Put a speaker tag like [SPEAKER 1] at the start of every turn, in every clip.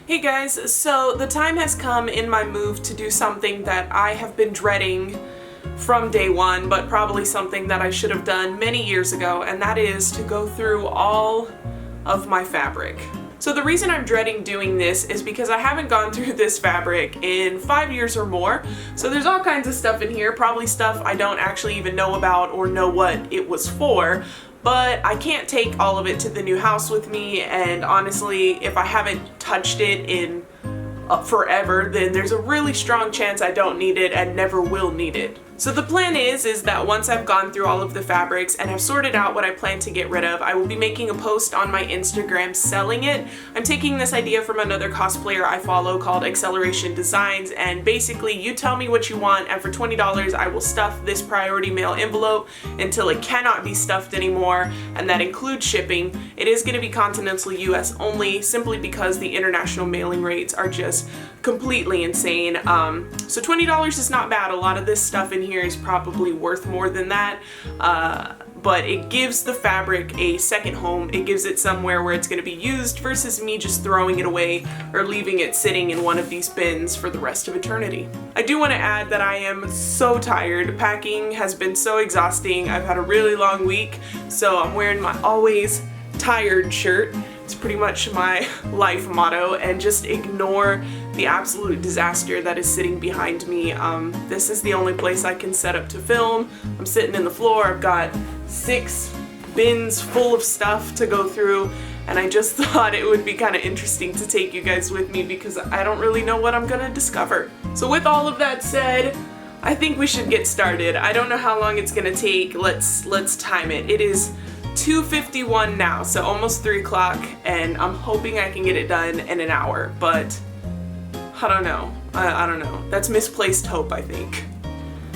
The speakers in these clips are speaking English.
[SPEAKER 1] Hey guys, so the time has come in my move to do something that I have been dreading from day one, but probably something that I should have done many years ago, and that is to go through all of my fabric. So the reason I'm dreading doing this is because I haven't gone through this fabric in 5 years or more. So there's all kinds of stuff in here, probably stuff I don't actually even know about or know what it was for. But I can't take all of it to the new house with me, and honestly, if I haven't touched it in forever, then there's a really strong chance I don't need it and never will need it. So the plan is that once I've gone through all of the fabrics and have sorted out what I plan to get rid of, I will be making a post on my Instagram selling it. I'm taking this idea from another cosplayer I follow called Acceleration Designs, and basically you tell me what you want, and for $20 I will stuff this priority mail envelope until it cannot be stuffed anymore, and that includes shipping. It is going to be continental US only, simply because the international mailing rates are just completely insane. So $20 is not bad. A lot of this stuff in here is probably worth more than that, but it gives the fabric a second home. It gives it somewhere where it's going to be used versus me just throwing it away or leaving it sitting in one of these bins for the rest of eternity. I do want to add that I am so tired. Packing has been so exhausting. I've had a really long week, so I'm wearing my always tired shirt. It's pretty much my life motto, and just ignore the absolute disaster that is sitting behind me. This is the only place I can set up to film. I'm sitting in the floor. I've got 6 bins full of stuff to go through, and I just thought it would be kind of interesting to take you guys with me because I don't really know what I'm gonna discover. So with all of that said, I think we should get started. I don't know how long it's gonna take. Let's time it. It is 2:51 now, so almost 3 o'clock, and I'm hoping I can get it done in an hour, but I don't know. I don't know. That's misplaced hope, I think.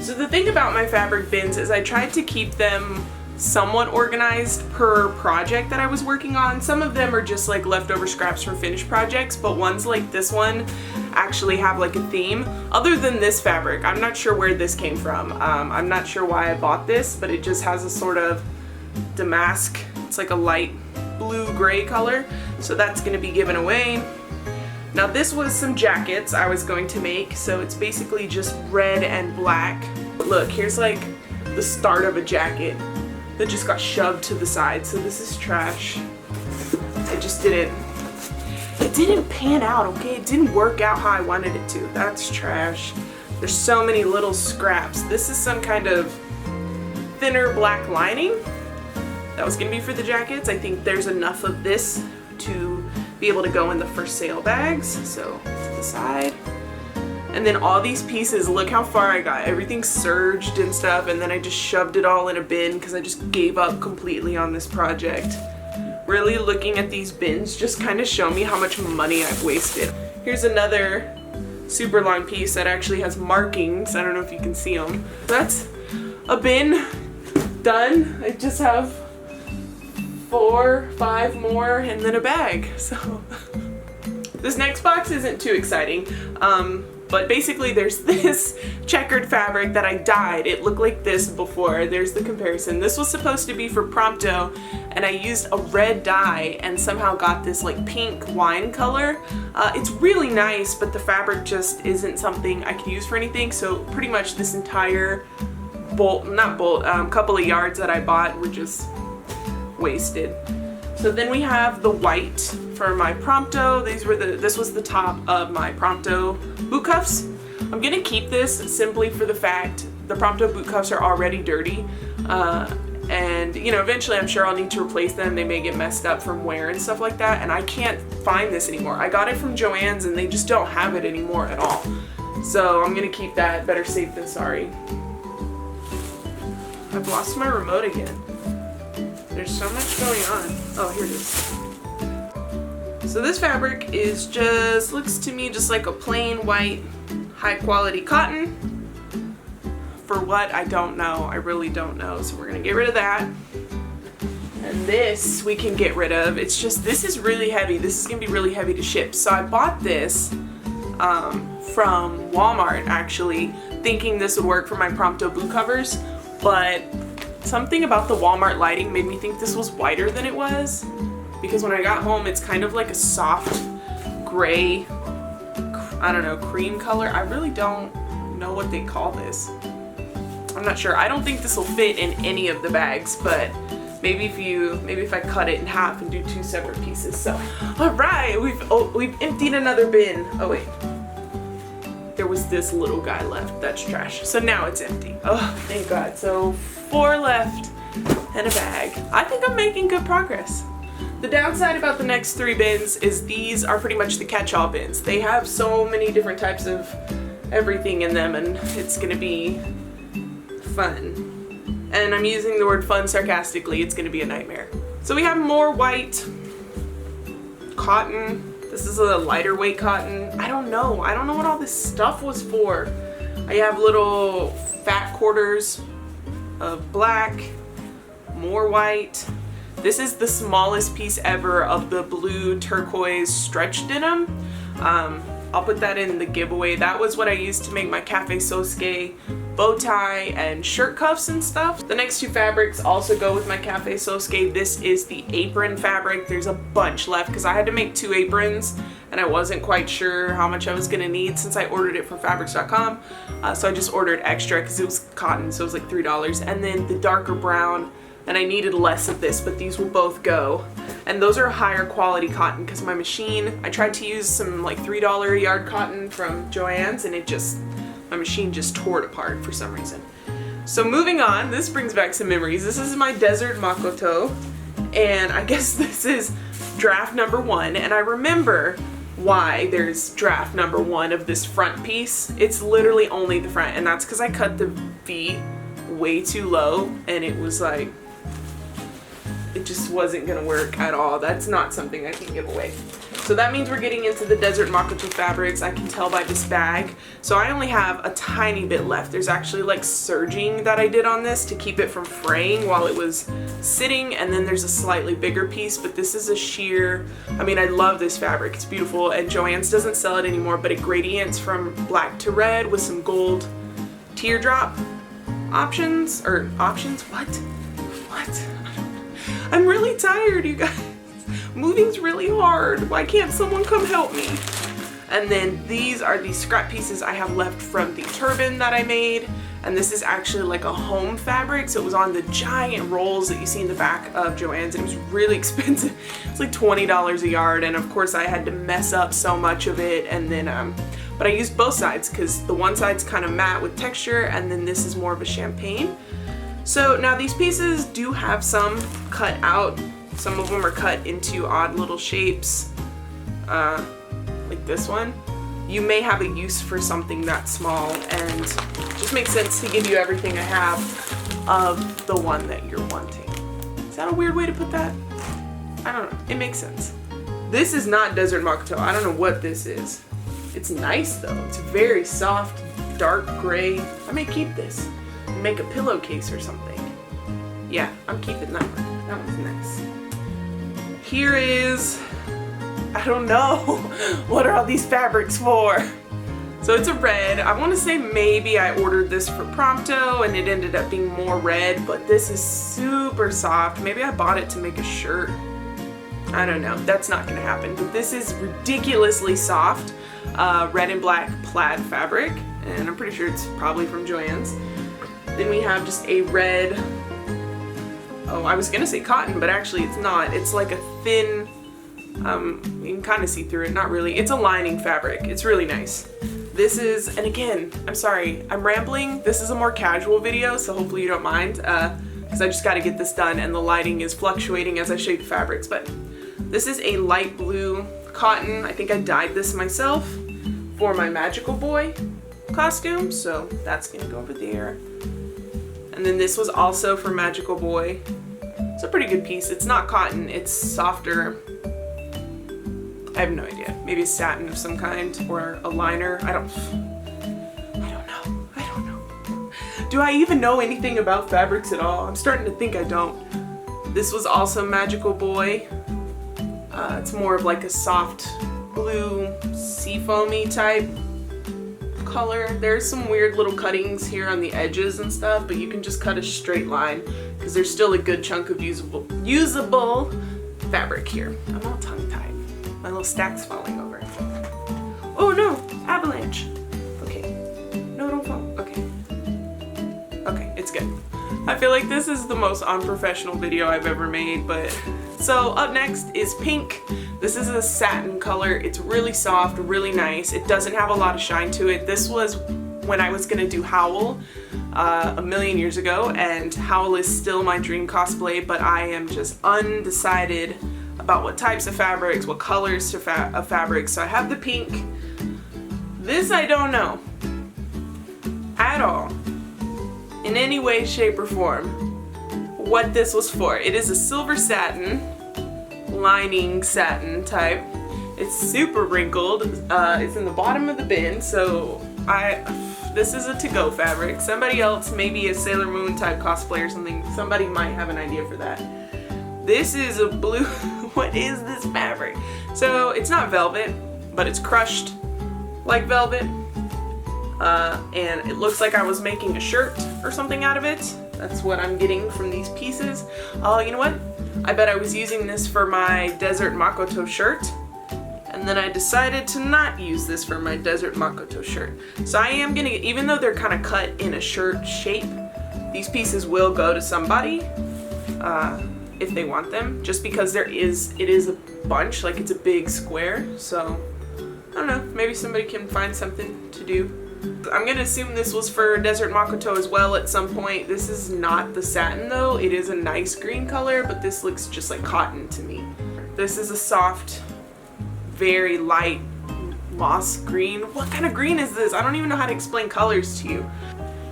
[SPEAKER 1] So the thing about my fabric bins is I tried to keep them somewhat organized per project that I was working on. Some of them are just like leftover scraps from finished projects, but ones like this one actually have like a theme. Other than this fabric, I'm not sure where this came from. I'm not sure why I bought this, but it just has a sort of damask. It's like a light blue-gray color, so that's going to be given away. Now this was some jackets I was going to make, so it's basically just red and black. Look, here's like the start of a jacket that just got shoved to the side, so this is trash. It didn't pan out, okay? It didn't work out how I wanted it to. That's trash. There's so many little scraps. This is some kind of thinner black lining that was gonna be for the jackets. I think there's enough of this to be able to go in the for sale bags, so to the side. And then all these pieces, look how far I got. Everything surged and stuff, and then I just shoved it all in a bin because I just gave up completely on this project. Really, looking at these bins just kind of show me how much money I've wasted. Here's another super long piece that actually has markings. I don't know if you can see them. That's a bin done. I just have 4, 5 more, and then a bag. So this next box isn't too exciting, but basically there's this checkered fabric that I dyed. It looked like this before. There's the comparison. This was supposed to be for Prompto, and I used a red dye and somehow got this like pink wine color. It's really nice, but the fabric just isn't something I can use for anything, so pretty much this entire couple of yards that I bought were just wasted. So then we have the white for my Prompto. This was the top of my Prompto boot cuffs. I'm gonna keep this simply for the fact the Prompto boot cuffs are already dirty, and you know, eventually I'm sure I'll need to replace them. They may get messed up from wear and stuff like that, and I can't find this anymore. I got it from Joann's and they just don't have it anymore at all. So I'm gonna keep that. Better safe than sorry. I've lost my remote again. There's so much going on. Oh, here it is. So this fabric is just, looks to me just like a plain white, high quality cotton. For what? I don't know. I really don't know. So we're gonna get rid of that. And this we can get rid of. It's just, this is really heavy. This is gonna be really heavy to ship. So I bought this from Walmart actually, thinking this would work for my Prompto boot covers, but something about the Walmart lighting made me think this was whiter than it was, because when I got home it's kind of like a soft gray, I don't know, cream color. I really don't know what they call this. I'm not sure. I don't think this will fit in any of the bags, but maybe if I cut it in half and do 2 separate pieces. So, all right, we've emptied another bin. Oh wait, there was this little guy left. That's trash. So now it's empty. Oh, thank God. So 4 left and a bag. I think I'm making good progress. The downside about the next 3 bins is these are pretty much the catch-all bins. They have so many different types of everything in them, and it's gonna be fun. And I'm using the word fun sarcastically. It's gonna be a nightmare. So we have more white cotton. This is a lighter weight cotton. I don't know what all this stuff was for. I have little fat quarters of black, more white. This is the smallest piece ever of the blue turquoise stretch denim. I'll put that in the giveaway. That was what I used to make my Cafe Sosuke bow tie and shirt cuffs and stuff. The next 2 fabrics also go with my Cafe Sosuke. This is the apron fabric. There's a bunch left because I had to make 2 aprons and I wasn't quite sure how much I was gonna need since I ordered it from fabrics.com. So I just ordered extra because it was cotton, so it was like $3. And then the darker brown, and I needed less of this, but these will both go. And those are higher quality cotton because my machine, I tried to use some like $3 a yard cotton from Joann's, and my machine just tore it apart for some reason. So moving on, this brings back some memories. This is my Desert Makoto, and I guess this is draft number 1, and I remember why there's draft number 1 of this front piece. It's literally only the front, and that's because I cut the V way too low, and it was like, it just wasn't gonna work at all. That's not something I can give away. So that means we're getting into the Desert Makoto fabrics. I can tell by this bag. So I only have a tiny bit left. There's actually like serging that I did on this to keep it from fraying while it was sitting, and then there's a slightly bigger piece, but this is a sheer, I mean, I love this fabric. It's beautiful, and Joann's doesn't sell it anymore, but it gradients from black to red with some gold teardrop options, what? I'm really tired, you guys. Moving's really hard. Why can't someone come help me? And then these are the scrap pieces I have left from the turban that I made. And this is actually like a home fabric, so it was on the giant rolls that you see in the back of Joann's, and it was really expensive. It's like $20 a yard, and of course I had to mess up so much of it, and then but I used both sides because the one side's kind of matte with texture, and then this is more of a champagne. So now these pieces do have some cut out. Some of them are cut into odd little shapes, like this one. You may have a use for something that small, and it just makes sense to give you everything I have of the one that you're wanting. Is that a weird way to put that? I don't know. It makes sense. This is not Desert Makoto. I don't know what this is. It's nice though. It's very soft, dark gray. I may keep this. Make a pillowcase or something. Yeah, I'm keeping that one. That one's nice. Here is, I don't know, what are all these fabrics for? So it's a red. I want to say maybe I ordered this for Prompto and it ended up being more red, but this is super soft. Maybe I bought it to make a shirt. I don't know. That's not going to happen. But this is ridiculously soft, red and black plaid fabric, and I'm pretty sure it's probably from Joann's. Then we have just a red, oh, I was gonna say cotton, but actually it's not. It's like a thin, you can kind of see through it, not really. It's a lining fabric. It's really nice. This is, and again, I'm sorry, I'm rambling. This is a more casual video, so hopefully you don't mind, because I just gotta get this done and the lighting is fluctuating as I show you the fabrics. But this is a light blue cotton. I think I dyed this myself for my Magical Boy costume, so that's gonna go over there. And then this was also for Magical Boy. It's a pretty good piece. It's not cotton, it's softer. I have no idea. Maybe a satin of some kind or a liner. I don't know. Do I even know anything about fabrics at all? I'm starting to think I don't. This was also Magical Boy. It's more of like a soft blue seafoamy type color. There's some weird little cuttings here on the edges and stuff, but you can just cut a straight line because there's still a good chunk of usable fabric here. I'm all tongue-tied. My little stack's falling over. feel like this is the most unprofessional video I've ever made, but... So up next is pink. This is a satin color. It's really soft, really nice. It doesn't have a lot of shine to it. This was when I was gonna do Howl a million years ago, and Howl is still my dream cosplay, but I am just undecided about what types of fabrics, what colors of fabrics. So I have the pink. This I don't know at all, in any way, shape, or form, what this was for. It is a silver satin, lining satin type. It's super wrinkled. It's in the bottom of the bin, so this is a to-go fabric. Somebody else, maybe a Sailor Moon type cosplay or something, somebody might have an idea for that. This is a blue, what is this fabric? So it's not velvet, but it's crushed like velvet. And it looks like I was making a shirt or something out of it. That's what I'm getting from these pieces. Oh, you know what? I bet I was using this for my Desert Makoto shirt, and then I decided to not use this for my Desert Makoto shirt. So I am gonna, even though they're kind of cut in a shirt shape, these pieces will go to somebody if they want them, just because it is a bunch, like it's a big square. So I don't know, maybe somebody can find something to do. I'm gonna assume this was for Desert Makoto as well at some point. This is not the satin though. It is a nice green color, but this looks just like cotton to me. This is a soft, very light moss green. What kind of green is this? I don't even know how to explain colors to you.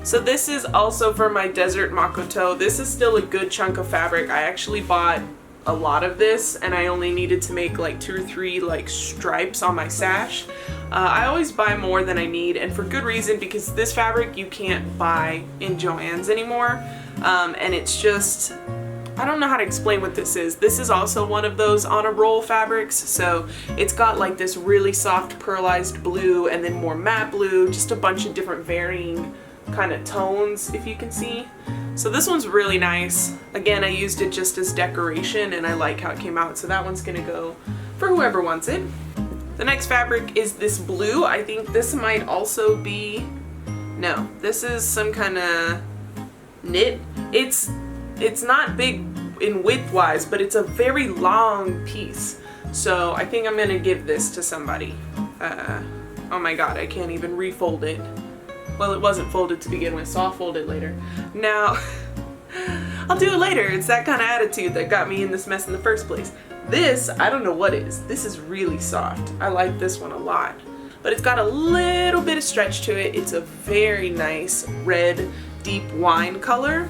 [SPEAKER 1] So this is also for my Desert Makoto. This is still a good chunk of fabric. I actually bought a lot of this, and I only needed to make like 2 or 3 like stripes on my sash. I always buy more than I need, and for good reason, because this fabric you can't buy in Joann's anymore, and it's just, I don't know how to explain what this is. This is also one of those on a roll fabrics, so it's got like this really soft pearlized blue and then more matte blue, just a bunch of different varying kind of tones, if you can see. So this one's really nice. Again, I used it just as decoration, and I like how it came out, so that one's gonna go for whoever wants it. The next fabric is this blue. I think this might also be, no, this is some kind of knit. It's not big in width wise, but it's a very long piece. So I think I'm gonna give this to somebody. Oh my god, I can't even refold it. Well, it wasn't folded to begin with, so I'll fold it later. Now, I'll do it later. It's that kind of attitude that got me in this mess in the first place. This, I don't know what is. This is really soft. I like this one a lot. But it's got a little bit of stretch to it. It's a very nice red, deep wine color.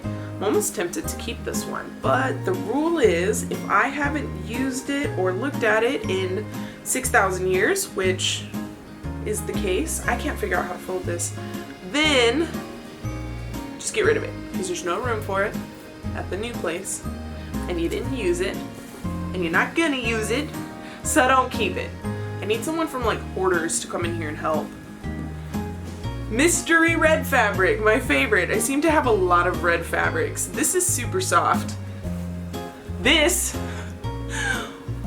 [SPEAKER 1] I'm almost tempted to keep this one, but the rule is if I haven't used it or looked at it in 6,000 years, which is the case, I can't figure out how to fold this, then just get rid of it, because there's no room for it at the new place, and you didn't use it, and you're not gonna use it, so don't keep it. I need someone from like Hoarders to come in here and help. Mystery red fabric, my favorite. I seem to have a lot of red fabrics. This is super soft. This,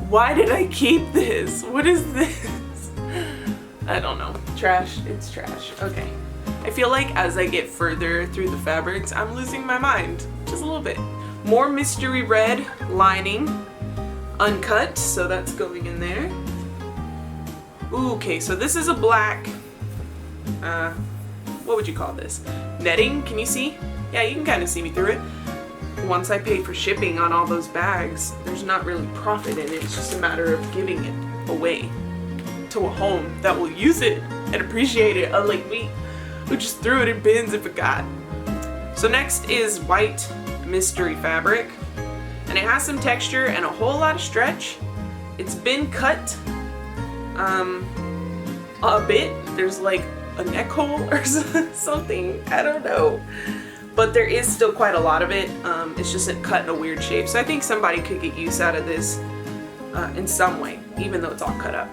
[SPEAKER 1] why did I keep this? What is this? I don't know. Trash, it's trash. Okay. I feel like as I get further through the fabrics, I'm losing my mind. Just a little bit. More mystery red lining. Uncut, so that's going in there. Ooh, okay, so this is a black, what would you call this? Netting, can you see? Yeah, you can kind of see me through it. Once I pay for shipping on all those bags, there's not really profit in it. It's just a matter of giving it away to a home that will use it and appreciate it, unlike me, who just threw it in bins and forgot. So next is white mystery fabric, and it has some texture and a whole lot of stretch. It's been cut a bit. There's like a neck hole or something, I don't know, but there is still quite a lot of it. It's just cut in a weird shape, so I think somebody could get use out of this in some way, even though it's all cut up.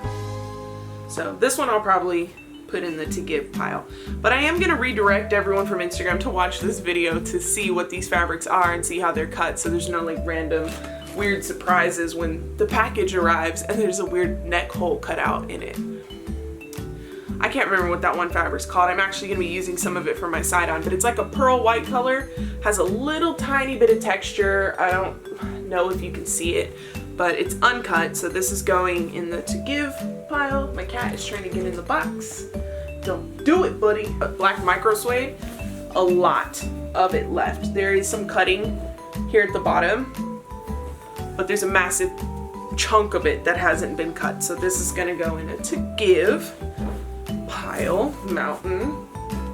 [SPEAKER 1] So this one I'll probably put in the to give pile. But I am gonna redirect everyone from Instagram to watch this video to see what these fabrics are and see how they're cut, so there's no like random weird surprises when the package arrives and there's a weird neck hole cut out in it. I can't remember what that one fabric's called. I'm actually going to be using some of it for my side on, but it's like a pearl white color, has a little tiny bit of texture. I don't know if you can see it, but it's uncut, so this is going in the to give pile. My cat is trying to get in the box. Don't do it, buddy. Black micro suede, a lot of it left. There is some cutting here at the bottom, but there's a massive chunk of it that hasn't been cut, so this is going to go in a to give pile. Mountain,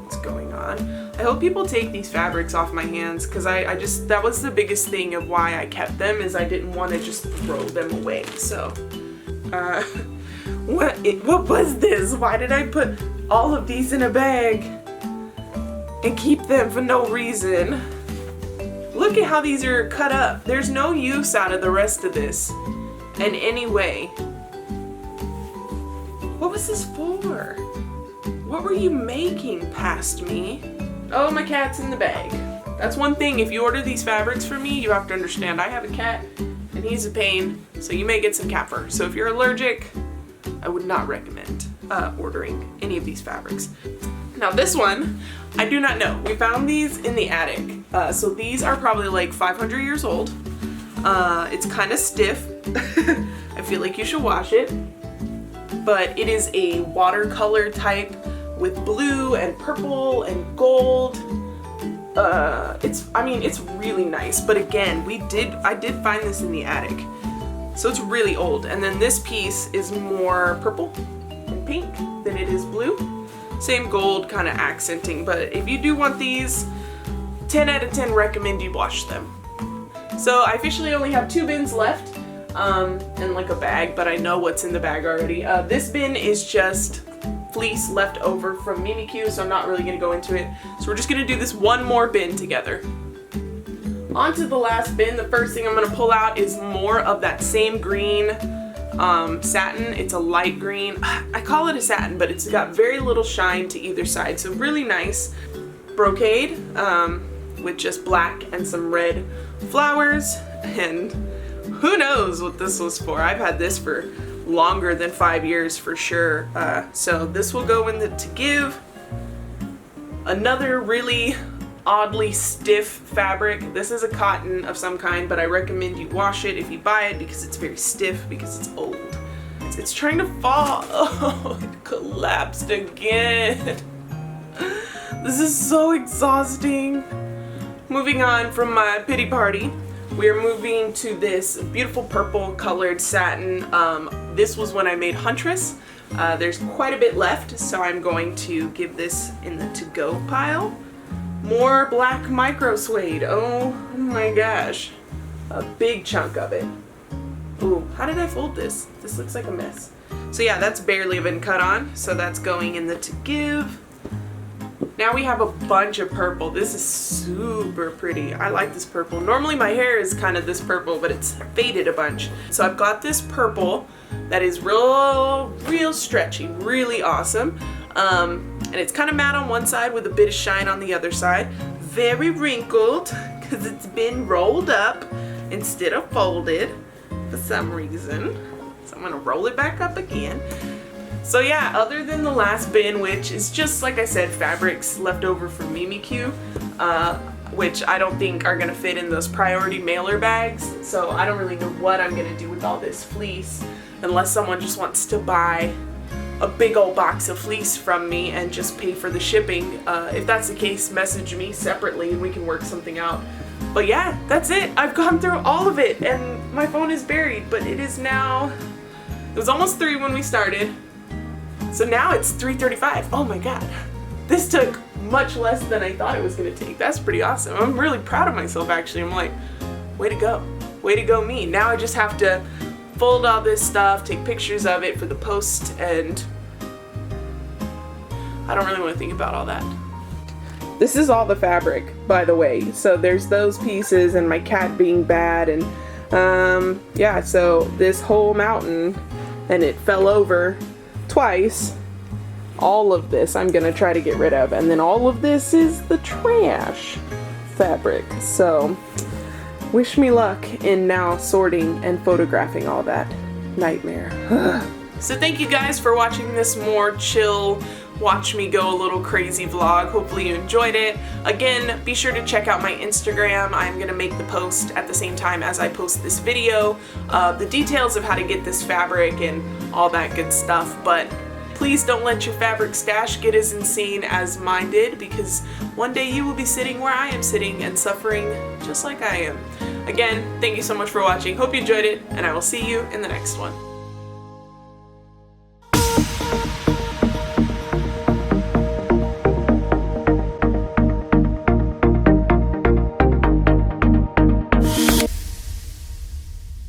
[SPEAKER 1] what's going on? I hope people take these fabrics off my hands, because I just, that was the biggest thing of why I kept them, is I didn't want to just throw them away. So what was this? Why did I put all of these in a bag and keep them for no reason? Look at how these are cut up. There's no use out of the rest of this in any way. What was this for? What were you making past me? Oh, my cat's in the bag. That's one thing, if you order these fabrics for me, you have to understand I have a cat and he's a pain, so you may get some cat fur. So if you're allergic, I would not recommend ordering any of these fabrics. Now this one, I do not know. We found these in the attic. So these are probably like 500 years old. It's kind of stiff. I feel like you should wash it. But it is a watercolor type with blue and purple and gold. It's really nice. But again, I did find this in the attic. So it's really old. And then this piece is more purple and pink than it is blue. Same gold kind of accenting, but if you do want these, 10 out of 10 recommend you wash them. So I officially only have 2 bins left, and like a bag, but I know what's in the bag already. This bin is just fleece left over from Mimikyu, so I'm not really going to go into it. So we're just going to do this one more bin together. On to the last bin. The first thing I'm going to pull out is more of that same green satin. It's a light green. I call it a satin, but it's got very little shine to either side, so really nice. Brocade with just black and some red flowers, and who knows what this was for. I've had this for longer than 5 years for sure. So this will go in the to give. Another really oddly stiff fabric. This is a cotton of some kind, but I recommend you wash it if you buy it, because it's very stiff, because it's old. It's trying to fall. Oh, it collapsed again. This is so exhausting. Moving on from my pity party, we're moving to this beautiful purple colored satin. This was when I made Huntress. There's quite a bit left, so I'm going to give this in the to go pile. More black micro suede. Oh my gosh. A big chunk of it. Ooh, how did I fold this? This looks like a mess. So yeah, that's barely been cut on, so that's going in the to give. Now we have a bunch of purple. This is super pretty. I like this purple. Normally my hair is kind of this purple, but it's faded a bunch. So I've got this purple that is real stretchy, really awesome. And it's kind of matte on one side with a bit of shine on the other side. Very wrinkled, because it's been rolled up instead of folded for some reason. So I'm gonna roll it back up again. So yeah, other than the last bin, which is just, like I said, fabrics left over from Mimikyu, which I don't think are gonna fit in those priority mailer bags. So I don't really know what I'm gonna do with all this fleece, unless someone just wants to buy a big old box of fleece from me and just pay for the shipping. If that's the case, message me separately and we can work something out. But yeah, that's it. I've gone through all of it and my phone is buried, but it is now, it was almost 3 when we started. So now it's 3:35. Oh my god. This took much less than I thought it was gonna take. That's pretty awesome. I'm really proud of myself actually. I'm like, way to go. Way to go me. Now I just have to fold all this stuff, take pictures of it for the post, and I don't really want to think about all that. This is all the fabric, by the way. So there's those pieces and my cat being bad, and yeah, so this whole mountain, and it fell over twice. All of this I'm gonna try to get rid of, and then all of this is the trash fabric. So wish me luck in now sorting and photographing all that. Nightmare. So thank you guys for watching this more chill, watch me go a little crazy vlog. Hopefully you enjoyed it. Again, be sure to check out my Instagram. I'm gonna make the post at the same time as I post this video, the details of how to get this fabric and all that good stuff. But please don't let your fabric stash get as insane as mine did, because one day you will be sitting where I am sitting and suffering just like I am. Again, thank you so much for watching. Hope you enjoyed it, and I will see you in the next one.